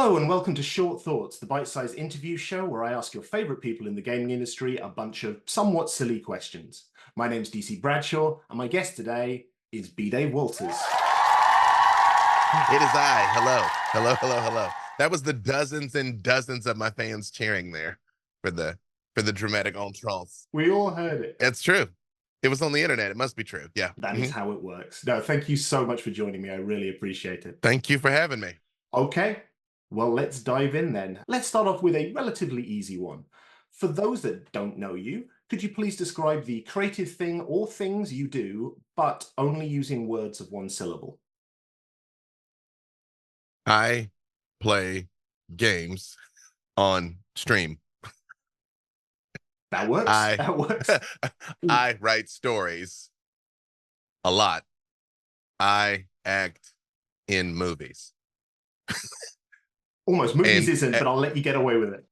Hello and welcome to Shought Thorts, the bite-sized interview show where I ask your favorite people in the gaming industry a bunch of somewhat silly questions. My name's DC Bradshaw, and my guest today is B-Dave Walters. It is I. Hello. Hello, hello, hello. That was the dozens and dozens of my fans cheering there for the dramatic entrance. We all heard it. It's true. It was on the internet. It must be true. Yeah. That is how it works. No, thank you so much for joining me. I really appreciate it. Thank you for having me. Okay, well, let's dive in then. Let's start off with a relatively easy one. For those that don't know you, could you please describe the creative thing or things you do, but only using words of one syllable? I play games on stream. That works. That works. I write stories a lot. I act in movies. Almost. Movies isn't, but I'll let you get away with it.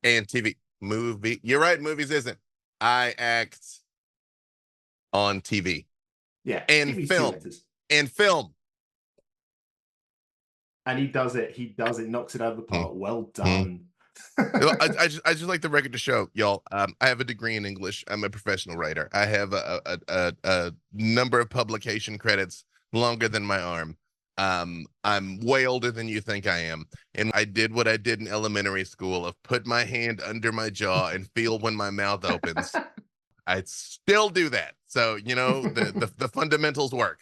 And TV. Movie. You're right, movies isn't. I act on TV. Yeah. And film. And film. And he does it. He does it. Knocks it out of the park. Well done. I just like the record to show, y'all. I have a degree in English. I'm a professional writer. I have a number of publication credits longer than my arm. I'm way older than you think I am. And I did what I did in elementary school of put my hand under my jaw and feel when my mouth opens. I still do that. So, you know, the fundamentals work.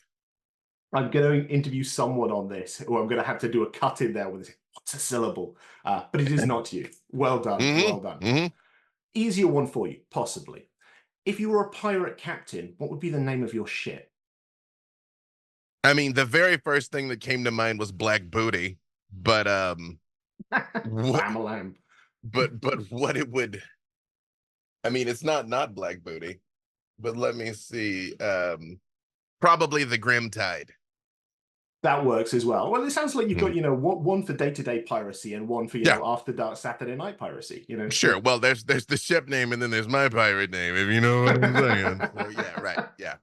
I'm going to interview someone on this, or I'm going to have to do a cut in there with what's a syllable? But it is not you. Well done. Well done. Easier one for you, possibly. If you were a pirate captain, what would be the name of your ship? I mean, the very first thing that came to mind was Black Booty, but Bam-a-lam. but what it would, I mean, it's not Black Booty, but let me see. Probably the Grim Tide. That works as well. Well, it sounds like you've got, you know, one for day-to-day piracy and one for, you know, after dark Saturday night piracy, you know. Sure. Well, there's the ship name and then there's my pirate name, if you know what I'm saying. So, yeah, right. Yeah.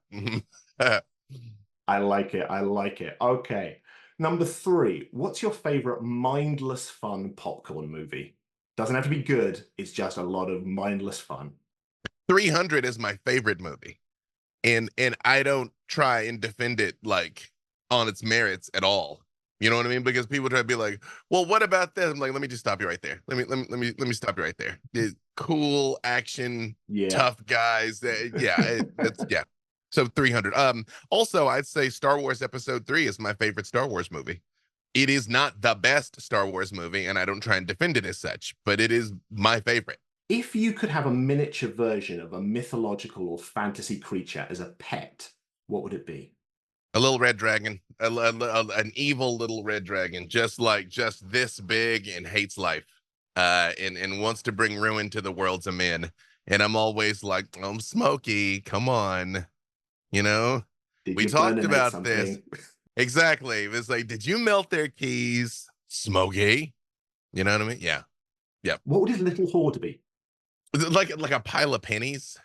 I like it. I like it. Okay. Number 3, what's your favorite mindless fun popcorn movie? Doesn't have to be good. It's just a lot of mindless fun. 300 is my favorite movie. And I don't try and defend it like on its merits at all. You know what I mean? Because people try to be like, well, what about this? I'm like, let me just stop you right there. Let me stop you right there. Cool action, tough guys. Yeah. So 300. Also, I'd say Star Wars Episode 3 is my favorite Star Wars movie. It is not the best Star Wars movie, and I don't try and defend it as such, but it is my favorite. If you could have a miniature version of a mythological or fantasy creature as a pet, what would it be? A little red dragon, an evil little red dragon, just this big and hates life, and wants to bring ruin to the worlds of men. And I'm always like, oh, Smokey, come on. You know, we talked about this. Exactly. It was like, did you melt their keys, Smokey? You know what I mean? Yeah. Yeah. What would his little hoard be? Like a pile of pennies.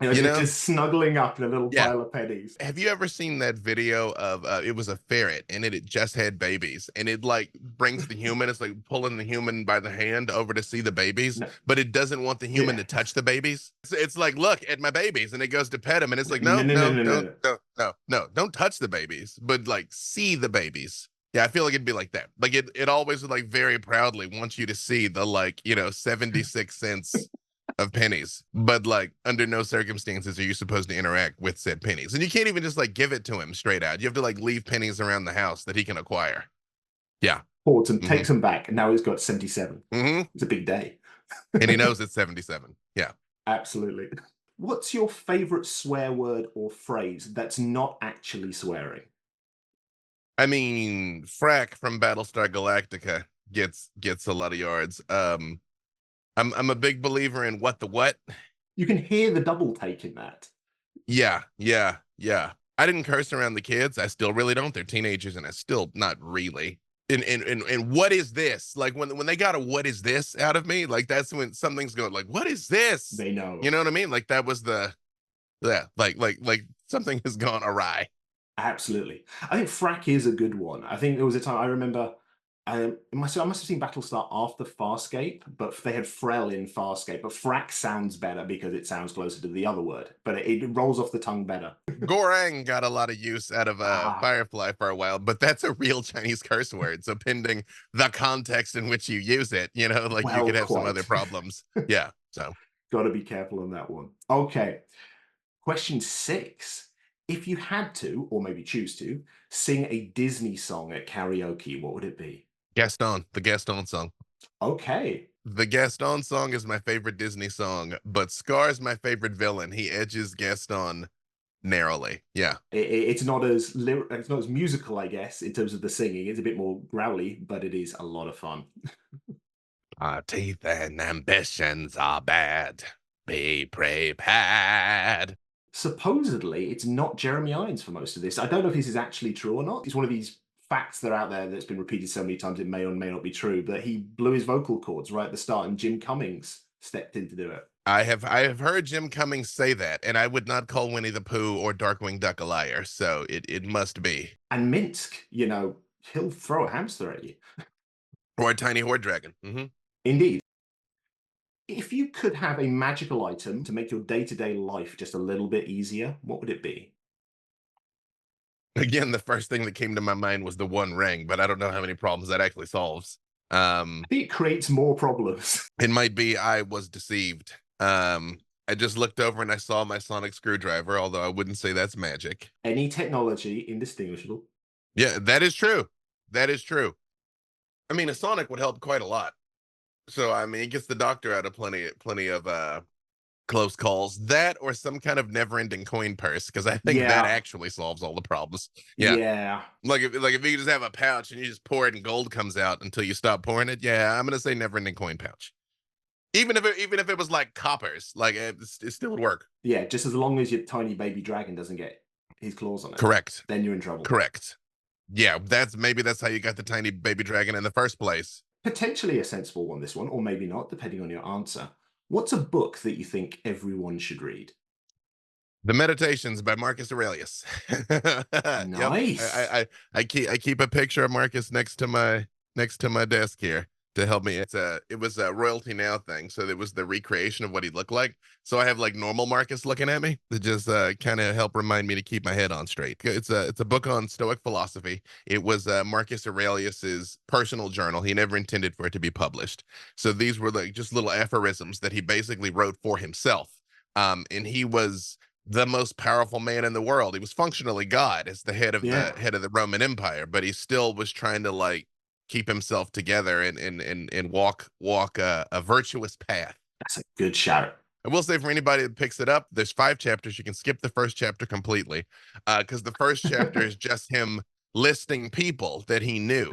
You know, just snuggling up in a little pile of pennies. Have you ever seen that video of it was a ferret and it just had babies and it like brings the human, it's like pulling the human by the hand over to see the babies, but it doesn't want the human to touch the babies. It's like, look at my babies, and it goes to pet them and it's like, no, don't touch the babies, but like see the babies. Yeah, I feel like it'd be like that. Like it always like very proudly wants you to see the, like, you know, 76 cents of pennies, but like under no circumstances are you supposed to interact with said pennies. And you can't even just like give it to him straight out. You have to like leave pennies around the house that he can acquire. Yeah. Hoards them, takes them back, and now he's got 77. It's a big day. And he knows it's 77. Yeah. Absolutely. What's your favorite swear word or phrase that's not actually swearing? I mean, frack from Battlestar Galactica gets a lot of yards. I'm a big believer in what. You can hear the double take in that. Yeah. I didn't curse around the kids. I still really don't. They're teenagers, and I still not really. And what is this? Like when they got a what is this out of me, like that's when something's going like, what is this? They know. You know what I mean? Like that was like something has gone awry. Absolutely. I think frack is a good one. I think there was a time I remember I must have seen Battlestar after Farscape, but they had Frel in Farscape. But Frack sounds better because it sounds closer to the other word, but it rolls off the tongue better. Gorang got a lot of use out of Ah, Firefly for a while, but that's a real Chinese curse word. So pending the context in which you use it, like you well, could have some other quite. problems. Yeah. So Got to be careful on that one. Okay. Question 6. If you had to, or maybe choose to, sing a Disney song at karaoke, what would it be? Gaston, the Gaston song. Okay. The Gaston song is my favorite Disney song, but Scar's my favorite villain. He edges Gaston narrowly. Yeah. It's not as musical, I guess, in terms of the singing. It's a bit more growly, but it is a lot of fun. Our teeth and ambitions are bad. Be prepared. Supposedly, it's not Jeremy Irons for most of this. I don't know if this is actually true or not. It's one of these facts that are out there that's been repeated so many times it may or may not be true, but he blew his vocal cords right at the start and Jim Cummings stepped in to do it. I have heard Jim Cummings say that, and I would not call Winnie the Pooh or Darkwing Duck a liar, so it must be. And Minsk, he'll throw a hamster at you. Or a tiny horde dragon. Indeed. If you could have a magical item to make your day-to-day life just a little bit easier, what would it be? Again, the first thing that came to my mind was the One Ring, but I don't know how many problems that actually solves. I think it creates more problems. It might be I was deceived. I just looked over and I saw my sonic screwdriver, although I wouldn't say that's magic. Any technology indistinguishable. Yeah, that is true. That is true. I mean, a sonic would help quite a lot. So I mean, it gets the doctor out of plenty of close calls. That or some kind of never-ending coin purse, because I think that Yeah. actually solves all the problems. Yeah. Yeah. Like if you just have a pouch and you just pour it and gold comes out until you stop pouring it. Yeah, I'm gonna say never-ending coin pouch. Even if it was like coppers, like it still would work. Yeah, just as long as your tiny baby dragon doesn't get his claws on it, Correct. then you're in trouble. Correct. Yeah, that's how you got the tiny baby dragon in the first place. Potentially a sensible one, this one, or maybe not, depending on your answer. What's a book that you think everyone should read? The Meditations by Marcus Aurelius. Yep. Nice. I keep a picture of Marcus next to my desk here to help me. It was a royalty now thing, so it was the recreation of what he looked like. So I have like normal Marcus looking at me to just kind of help remind me to keep my head on straight. It's a book on Stoic philosophy. It was Marcus Aurelius's personal journal. He never intended for it to be published. So these were like just little aphorisms that he basically wrote for himself. And he was the most powerful man in the world. He was functionally God as the Yeah, head of the Roman Empire, but he still was trying to like keep himself together and walk a virtuous path. that's a good shout. I will say for anybody that picks it up, there's 5 chapters. You can skip the first chapter completely, because the first chapter is just him listing people that he knew.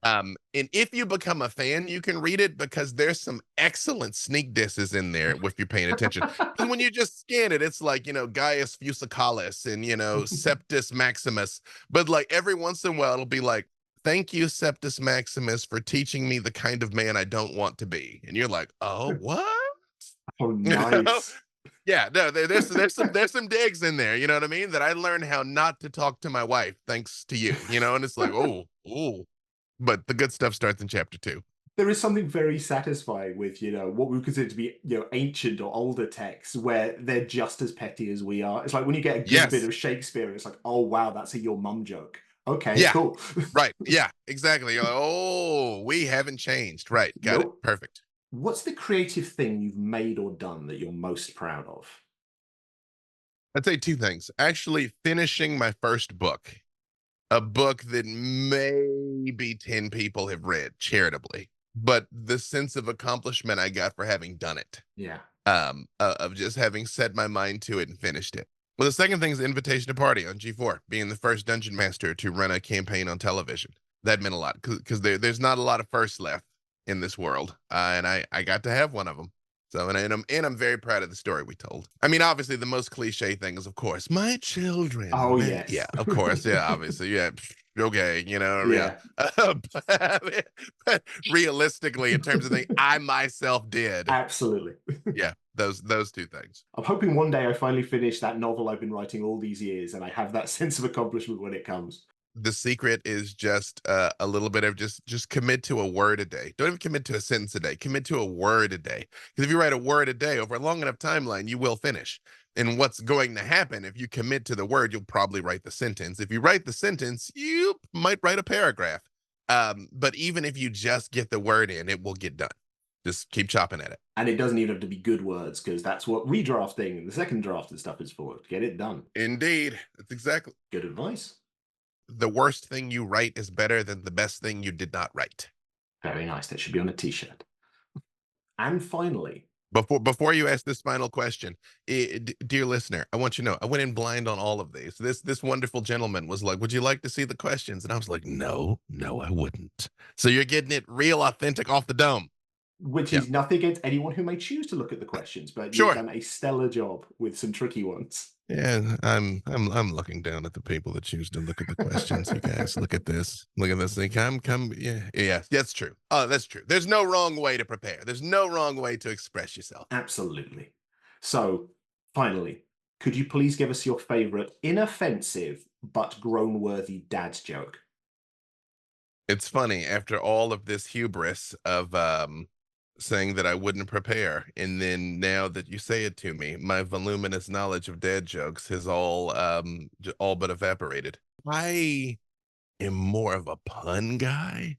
And if you become a fan, you can read it because there's some excellent sneak disses in there if you're paying attention. Because when you just scan it, it's like, Gaius Fusicalis and, Septus Maximus. But like every once in a while, it'll be like, thank you, Septus Maximus, for teaching me the kind of man I don't want to be. And you're like, oh, what? Oh, You know? nice. Yeah, no, there's some digs in there, you know what I mean? That I learned how not to talk to my wife thanks to you, and it's like, oh, but the good stuff starts in chapter 2. There is something very satisfying with, what we would consider to be, ancient or older texts where they're just as petty as we are. It's like when you get a good bit Yes. of Shakespeare, it's like, oh, wow, that's a your mum joke. Okay, Yeah. cool. Right. Yeah, exactly. You're like, oh, we haven't changed. Right. Got it. Nope. Perfect. What's the creative thing you've made or done that you're most proud of? I'd say 2 things. Actually, finishing my first book, a book that maybe 10 people have read charitably, but the sense of accomplishment I got for having done it, Yeah. of just having set my mind to it and finished it. Well, the second thing is the invitation to party on G4, being the first dungeon master to run a campaign on television. That meant a lot because there's not a lot of firsts left in this world, and I got to have one of them. So and I'm very proud of the story we told. I mean, obviously, the most cliche thing is, of course, my children. Oh, Yeah, yes. of course, yeah, obviously, yeah. Okay, yeah. Yeah, But realistically, in terms of the I myself did, absolutely. yeah, those 2 things. I'm hoping one day I finally finish that novel I've been writing all these years and I have that sense of accomplishment when it comes. the secret is just a little bit of just commit to a word a day. Don't even commit to a sentence a day. Commit to a word a day. Because if you write a word a day over a long enough timeline, you will finish. And what's going to happen if you commit to the word, you'll probably write the sentence. If you write the sentence, you might write a paragraph. But even if you just get the word in, it will get done. Just keep chopping at it. And it doesn't even have to be good words, because that's what redrafting and the second draft and stuff is for. Get it done. Indeed. That's exactly. Good advice. The worst thing you write is better than the best thing you did not write. Very nice. That should be on a t-shirt. And finally, Before you ask this final question, dear listener, I want you to know I went in blind on all of these. This wonderful gentleman was like, "Would you like to see the questions?" And I was like, "No, I wouldn't." So you're getting it real authentic off the dome. which Yeah, is nothing against anyone who may choose to look at the questions, but you've sure. done a stellar job with some tricky ones. Yeah, I'm looking down at the people that choose to look at the questions. You guys, look at this. Look at this thing. Come. Yeah, that's true. Oh, that's true. There's no wrong way to prepare. There's no wrong way to express yourself. Absolutely. So, finally, could you please give us your favorite inoffensive but groan-worthy dad joke? It's funny after all of this hubris of saying that I wouldn't prepare, and then now that you say it to me, my voluminous knowledge of dad jokes has all but evaporated. I am more of a pun guy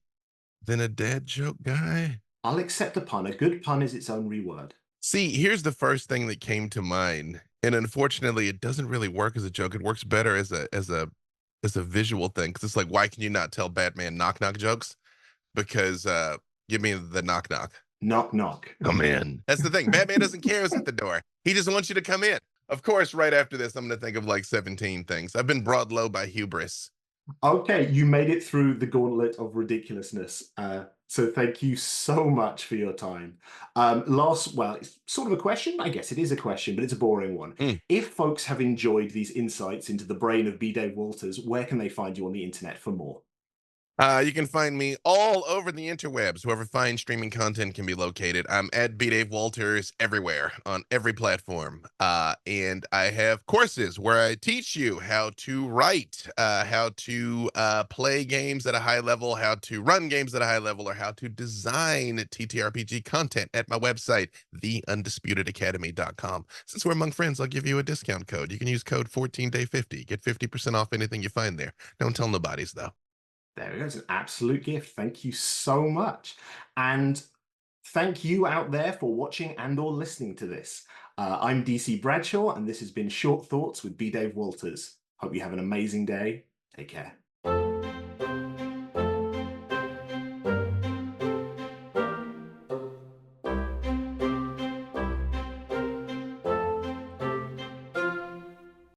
than a dad joke guy. I'll accept a pun. A good pun is its own reword. See, here's the first thing that came to mind, and unfortunately, it doesn't really work as a joke. It works better as a visual thing, because it's like, why can you not tell Batman knock knock jokes? Because give me the knock knock. Knock, knock. Come in. That's the thing. Batman doesn't care who's at the door. He just wants you to come in. Of course, right after this, I'm going to think of like 17 things. I've been brought low by hubris. Okay, you made it through the gauntlet of ridiculousness. So thank you so much for your time. Well, it's sort of a question. I guess it is a question, but it's a boring one. Mm. If folks have enjoyed these insights into the brain of B. Dave Walters, where can they find you on the internet for more? You can find me all over the interwebs, wherever fine streaming content can be located. I'm at B. Dave Walters everywhere on every platform. And I have courses where I teach you how to write, how to play games at a high level, how to run games at a high level, or how to design TTRPG content at my website, theundisputedacademy.com. Since we're among friends, I'll give you a discount code. You can use code 14day50. Get 50% off anything you find there. Don't tell nobodies, though. There we go. It's an absolute gift. Thank you so much. And thank you out there for watching and or listening to this. I'm DC Bradshaw, and this has been Short Thoughts with B. Dave Walters. Hope you have an amazing day. Take care.